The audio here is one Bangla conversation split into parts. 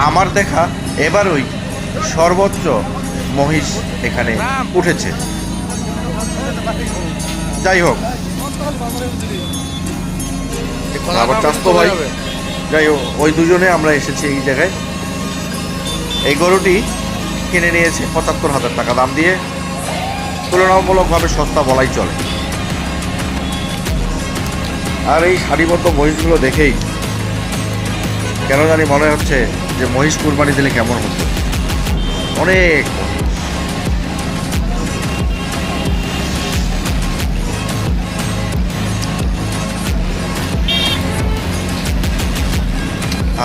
আমার দেখা এবারই সর্বোচ্চ মহিষ এখানে উঠেছে। যাই হোক, আবার চাস্তো ভাই, যাই হোক, ওই দুজনে আমরা এসেছি এই জায়গায়। এই গরুটি কিনে নিয়েছে ৭৫,০০০ টাকা দাম দিয়ে, তুলনামূলকভাবে সস্তা বলাই চলে। আর এই সারিবদ্ধ মহিষগুলো দেখেই কেন জানি মনে হচ্ছে যে মহিষ কুরবানি দিলে কেমন হতো। অনেক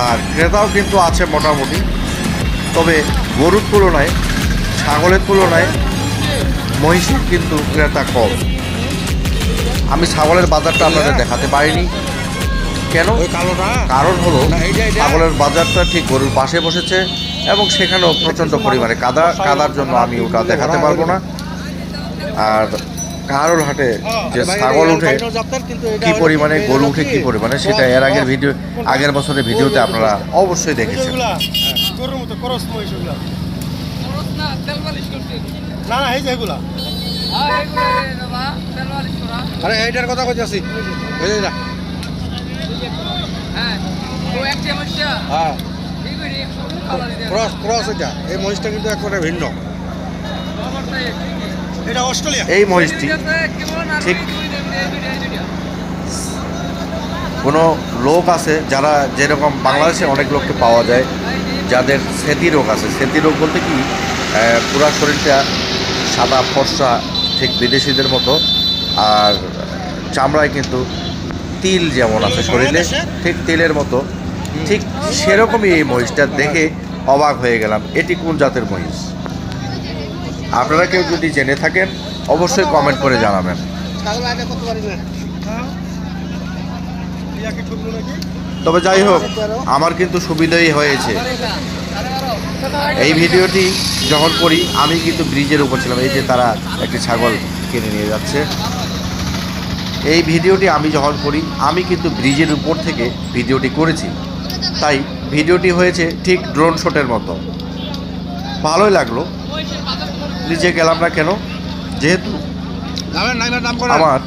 আর ক্রেতাও কিন্তু আছে মোটামুটি, তবে গরুর তুলনায়, ছাগলের তুলনায় মহিষের কিন্তু ক্রেতা কম। আমি ছাগলের বাজারটা আপনাদের দেখাতে পারিনি, কেন? কারণ হলো ছাগলের বাজারটা ঠিক গরুর পাশে বসেছে এবং সেখানেও প্রচণ্ড পরিমাণে কাদার জন্য আমি ওটা দেখাতে পারবো না। আর কারোর হাটে যে ছাগল উঠে কি পরিমাণে, গরু উঠে কি পরিমাণে, সেটা এর আগের বছরের ভিডিওতে আপনারা অবশ্যই দেখেছেন। আরে এইটার কথা কইতাছি, ক্রস এটা, এই মহিষটা কিন্তু একবারে ভিন্ন। এটা অস্ট্রেলিয়া। এই মহিষটি ঠিক কোনো লোক আছে যারা, যেরকম বাংলাদেশে অনেক লোককে পাওয়া যায় যাদের স্মৃতি রোগ আছে। স্মৃতি রোগ বলতে কি, পুরা শরীরটা সাদা ফর্সা, ঠিক বিদেশিদের মতো, আর চামড়ায় কিন্তু তিল যেমন আছে শরীরে, ঠিক তিলের মতো, ঠিক সেরকমই এই মহিষটা দেখে অবাক হয়ে গেলাম। এটি কোন জাতের মহিষ? আপনারা কেউ যদি জেনে থাকেন অবশ্যই কমেন্ট করে জানাবেন। তবে যাই হোক, আমার কিন্তু সুবিধাই হয়েছে। এই ভিডিওটি যখন করি আমি কিন্তু ব্রিজের উপর ছিলাম। এই যে তারা একটি ছাগল কিনে নিয়ে যাচ্ছে, এই ভিডিওটি আমি যখন করি আমি কিন্তু ব্রিজের উপর থেকে ভিডিওটি করেছি, তাই ভিডিওটি হয়েছে ঠিক ড্রোন শটের মতো। ভালোই লাগলো। নিচে গেলাম না কেন, যেহেতু আমার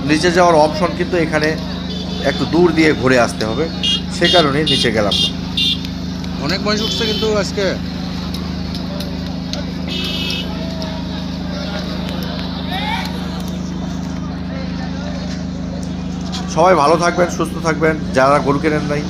নিচে যাওয়ার অপশন কিন্তু এখানে একটু দূর দিয়ে ঘুরে আসতে হবে, সে কারণে নিচে গেলাম না। অনেক মহিষ উঠছে কিন্তু আজকে। সবাই ভালো থাকবেন, সুস্থ থাকবেন, যারা গরু কেনেন নাই।